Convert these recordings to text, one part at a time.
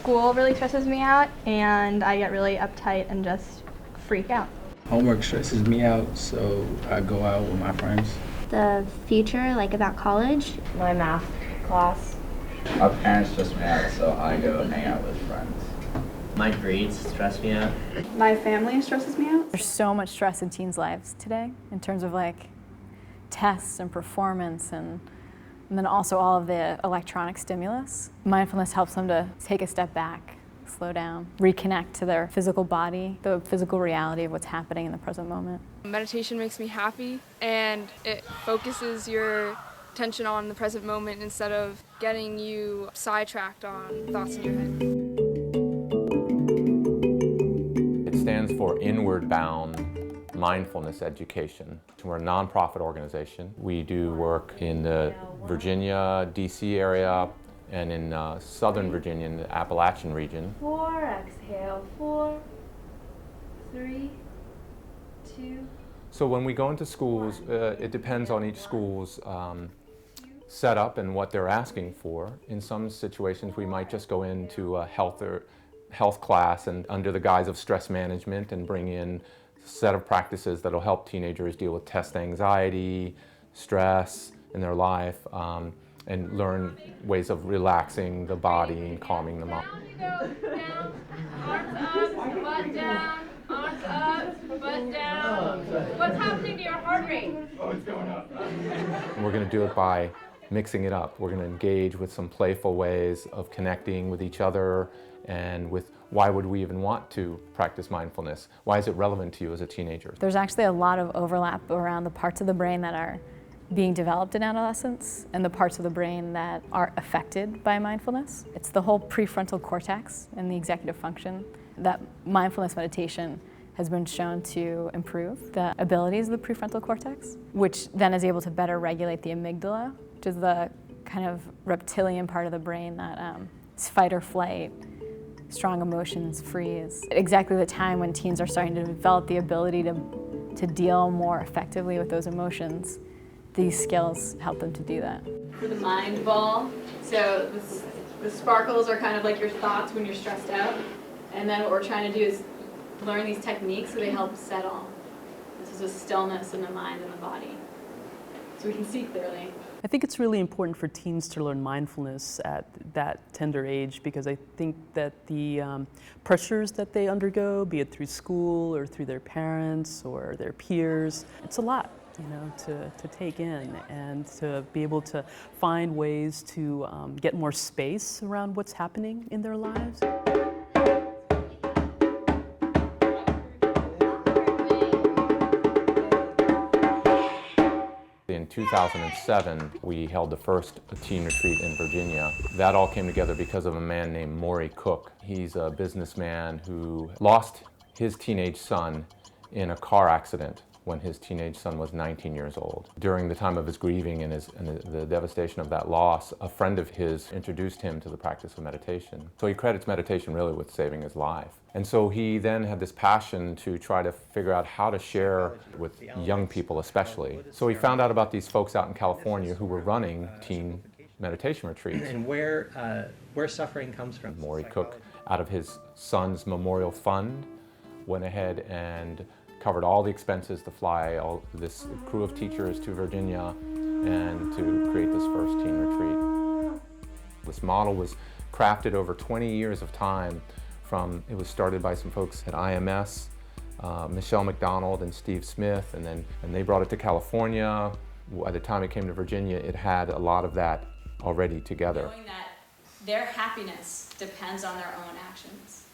School really stresses me out, and I get really uptight and just freak out. Homework stresses me out, so I go out with my friends. The future, like about college. My math class. My parents stress me out, so I go hang out with friends. My grades stress me out. My family stresses me out. There's so much stress in teens' lives today in terms of like tests and performance and then also all of the electronic stimulus. Mindfulness helps them to take a step back, slow down, reconnect to their physical body, the physical reality of what's happening in the present moment. Meditation makes me happy, and it focuses your attention on the present moment instead of getting you sidetracked on thoughts in your head. It stands for Inward Bound Mindfulness Education. We're a nonprofit organization. We do work in the Virginia, DC area, and in Southern Virginia, in the Appalachian region. 4, exhale, 4, 3, 2. So when we go into schools, it depends on each school's setup and what they're asking for. In some situations, we might just go into a health class and under the guise of stress management and bring in set of practices that will help teenagers deal with test anxiety, stress in their life, and learn ways of relaxing the body and calming them up. Down, arms up, butt down, arms up, butt down. What's happening to your heart rate? Oh, it's going up. And we're going to do it by mixing it up. We're going to engage with some playful ways of connecting with each other and with why would we even want to practice mindfulness? Why is it relevant to you as a teenager? There's actually a lot of overlap around the parts of the brain that are being developed in adolescence and the parts of the brain that are affected by mindfulness. It's the whole prefrontal cortex and the executive function that mindfulness meditation has been shown to improve the abilities of the prefrontal cortex, which then is able to better regulate the amygdala, which is the kind of reptilian part of the brain that is fight or flight, strong emotions, freeze. Exactly the time when teens are starting to develop the ability to deal more effectively with those emotions, these skills help them to do that. For the mind ball, so the sparkles are kind of like your thoughts when you're stressed out, and then what we're trying to do is learn these techniques so they help settle. This is a stillness in the mind and the body, so we can see clearly. I think it's really important for teens to learn mindfulness at that tender age because I think that the pressures that they undergo, be it through school or through their parents or their peers, it's a lot, you know, to take in and to be able to find ways to get more space around what's happening in their lives. In 2007, we held the first teen retreat in Virginia. That all came together because of a man named Maury Cook. He's a businessman who lost his teenage son in a car accident when his teenage son was 19 years old. During the time of his grieving and the devastation of that loss, a friend of his introduced him to the practice of meditation. So he credits meditation really with saving his life. And so he then had this passion to try to figure out how to share with young people especially. So he found out about these folks out in California who were running teen meditation retreats. And where suffering comes from. Maury Cook, out of his son's memorial fund, went ahead and covered all the expenses to fly this crew of teachers to Virginia and to create this first teen retreat. This model was crafted over 20 years of time. It was started by some folks at IMS, Michelle McDonald and Steve Smith, and they brought it to California. By the time it came to Virginia, it had a lot of that already together. Knowing that their happiness depends on their own actions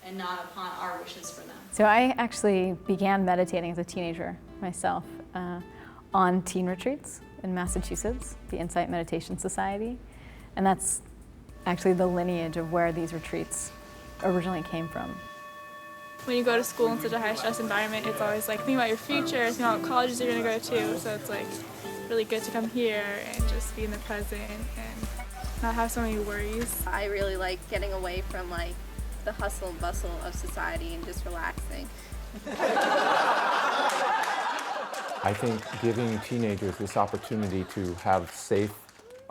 and not upon our wishes for them. So I actually began meditating as a teenager myself on teen retreats in Massachusetts, the Insight Meditation Society, and that's actually the lineage of where these retreats originally came from. When you go to school in such a high-stress environment, it's always like, think about your future, think about what colleges you're going to go to, so it's like really good to come here and just be in the present and not have so many worries. I really like getting away from like the hustle and bustle of society and just relaxing. I think giving teenagers this opportunity to have safe,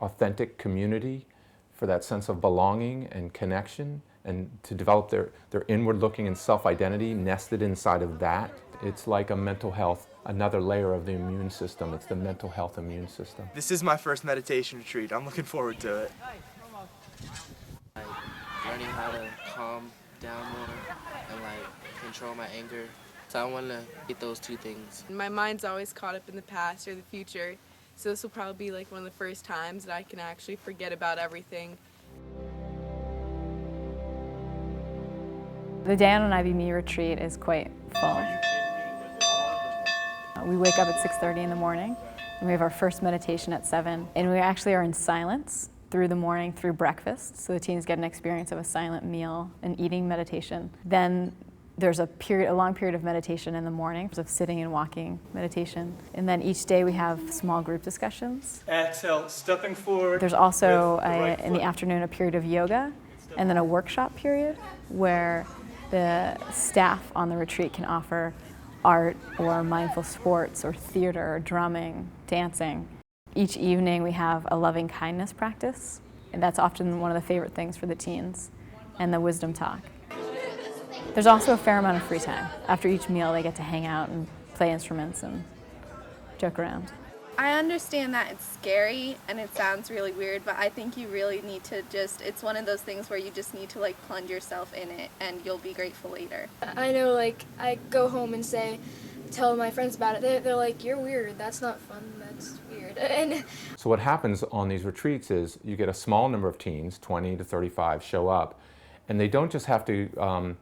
authentic community for that sense of belonging and connection and to develop their inward looking and self-identity nested inside of that. It's like a mental health, another layer of the immune system. It's the mental health immune system. This is my first meditation retreat. I'm looking forward to it. Learning how to calm down more and control my anger. So I want to get those two things. My mind's always caught up in the past or the future, so this will probably be one of the first times that I can actually forget about everything. The day on an iBme retreat is quite full. We wake up at 6:30 in the morning, and we have our first meditation at 7, and we actually are in silence through the morning, through breakfast, so the teens get an experience of a silent meal and eating meditation. Then there's a long period of meditation in the morning, of sitting and walking meditation. And then each day we have small group discussions. Exhale, stepping forward. There's also, in the afternoon, a period of yoga, and then a workshop period where the staff on the retreat can offer art or mindful sports or theater or drumming, dancing. Each evening we have a loving kindness practice, and that's often one of the favorite things for the teens, and the wisdom talk. There's also a fair amount of free time. After each meal they get to hang out and play instruments and joke around. I understand that it's scary and it sounds really weird, but I think you really need to it's one of those things where you just need to plunge yourself in it and you'll be grateful later. I know I go home and tell my friends about it. They're like, you're weird, that's not fun, that's weird. So what happens on these retreats is you get a small number of teens, 20 to 35, show up, and they don't just have to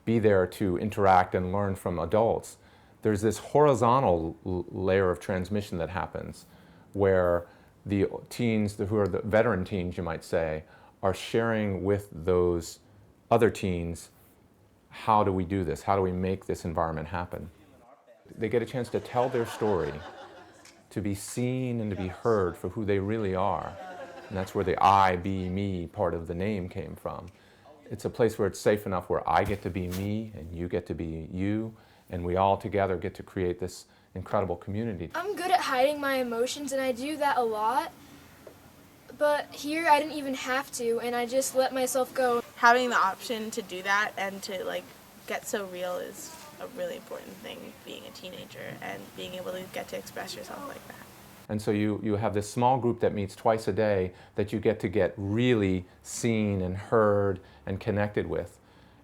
be there to interact and learn from adults. There's this horizontal layer of transmission that happens where the teens, who are the veteran teens, you might say, are sharing with those other teens, how do we do this? How do we make this environment happen? They get a chance to tell their story, to be seen and to be heard for who they really are. And that's where the iBme part of the name came from. It's a place where it's safe enough where I get to be me and you get to be you, and we all together get to create this incredible community. I'm good at hiding my emotions, and I do that a lot, but here I didn't even have to, and I just let myself go. Having the option to do that and to get so real is a really important thing, being a teenager and being able to get to express yourself like that. And so you have this small group that meets twice a day that you get really seen and heard and connected with.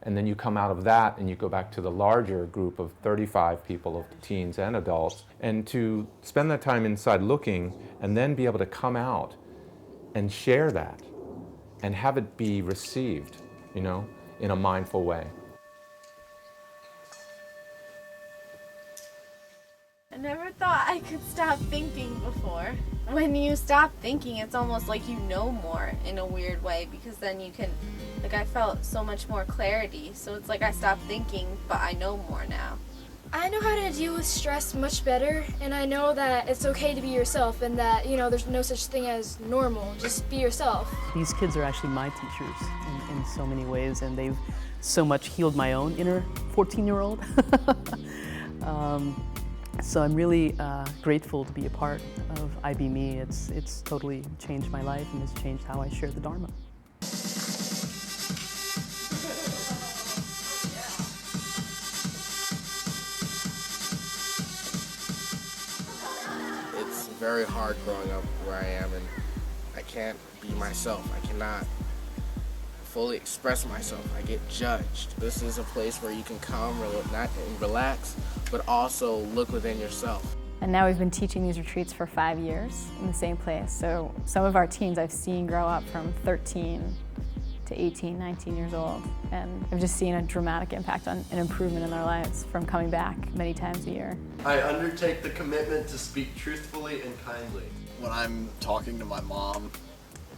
And then you come out of that and you go back to the larger group of 35 people, of teens and adults, and to spend that time inside looking and then be able to come out and share that and have it be received, in a mindful way. I never thought I could stop thinking before. When you stop thinking, it's almost like you know more in a weird way, because then you can, I felt so much more clarity. So it's I stopped thinking, but I know more now. I know how to deal with stress much better, and I know that it's okay to be yourself, and that, there's no such thing as normal. Just be yourself. These kids are actually my teachers in so many ways, and they've so much healed my own inner 14-year-old. So I'm really grateful to be a part of iBme. It's totally changed my life and has changed how I share the Dharma. It's very hard growing up where I am, and I can't be myself. I cannot fully express myself. I get judged. This is a place where you can come, not relax, but also look within yourself. And now we've been teaching these retreats for 5 years in the same place. So some of our teens I've seen grow up from 13 to 18, 19 years old. And I've just seen a dramatic impact on an improvement in their lives from coming back many times a year. I undertake the commitment to speak truthfully and kindly. When I'm talking to my mom,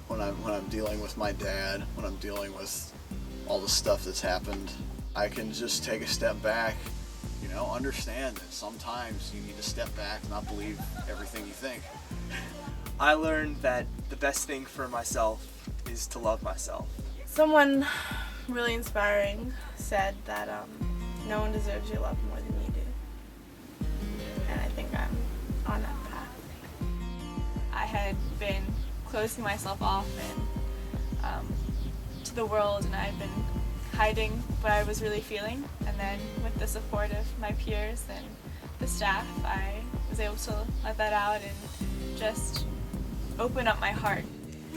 when I'm dealing with my dad, when I'm dealing with all the stuff that's happened, I can just take a step back, understand that sometimes you need to step back and not believe everything you think. I learned that the best thing for myself is to love myself. Someone really inspiring said that no one deserves your love more than you do. And I think I'm on that path. I had been closing myself off and to the world, and I've been hiding what I was really feeling, and then with the support of my peers and the staff, I was able to let that out and just open up my heart.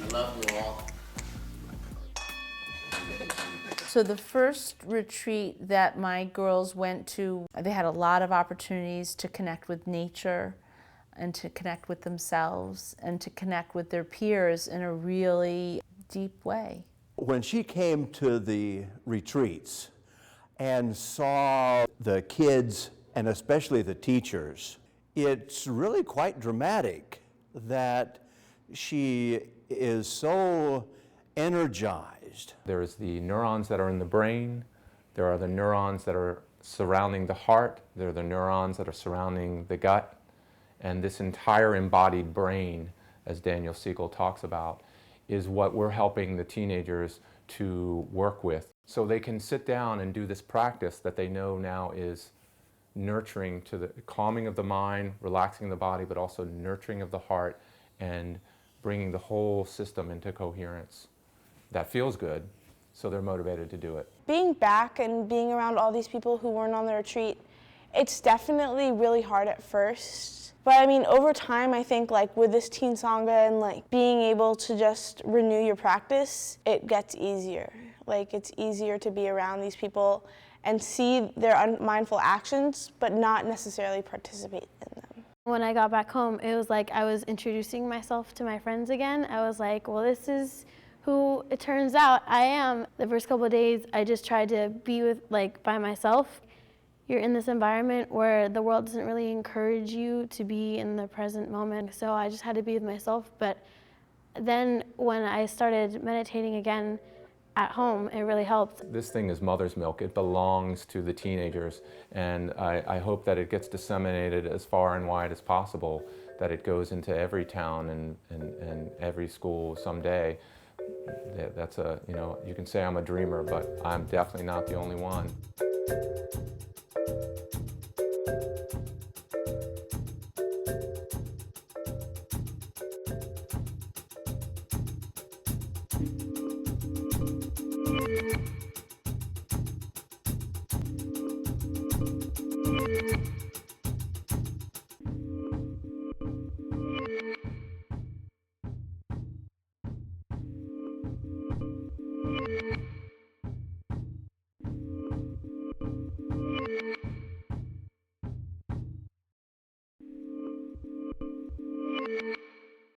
I love you all. So the first retreat that my girls went to, they had a lot of opportunities to connect with nature and to connect with themselves and to connect with their peers in a really deep way. When she came to the retreats and saw the kids and especially the teachers, it's really quite dramatic that she is so energized. There's the neurons that are in the brain, there are the neurons that are surrounding the heart, there are the neurons that are surrounding the gut, and this entire embodied brain, as Daniel Siegel talks about, is what we're helping the teenagers to work with. So they can sit down and do this practice that they know now is nurturing to the calming of the mind, relaxing the body, but also nurturing of the heart and bringing the whole system into coherence. That feels good, so they're motivated to do it. Being back and being around all these people who weren't on the retreat, it's definitely really hard at first. But I mean, over time, I think like with this Teen Sangha and like being able to just renew your practice, it gets easier. Like it's easier to be around these people and see their unmindful actions, but not necessarily participate in them. When I got back home, it was like I was introducing myself to my friends again. I was like, well, this is who it turns out I am. The first couple of days, I just tried to be with, like, by myself. You're in this environment where the world doesn't really encourage you to be in the present moment, so I just had to be with myself. But then when I started meditating again at home, it really helped. This thing is mother's milk. It belongs to the teenagers, and I hope that it gets disseminated as far and wide as possible, that it goes into every town and every school someday. That's a, you know, you can say I'm a dreamer, but I'm definitely not the only one. Thank you.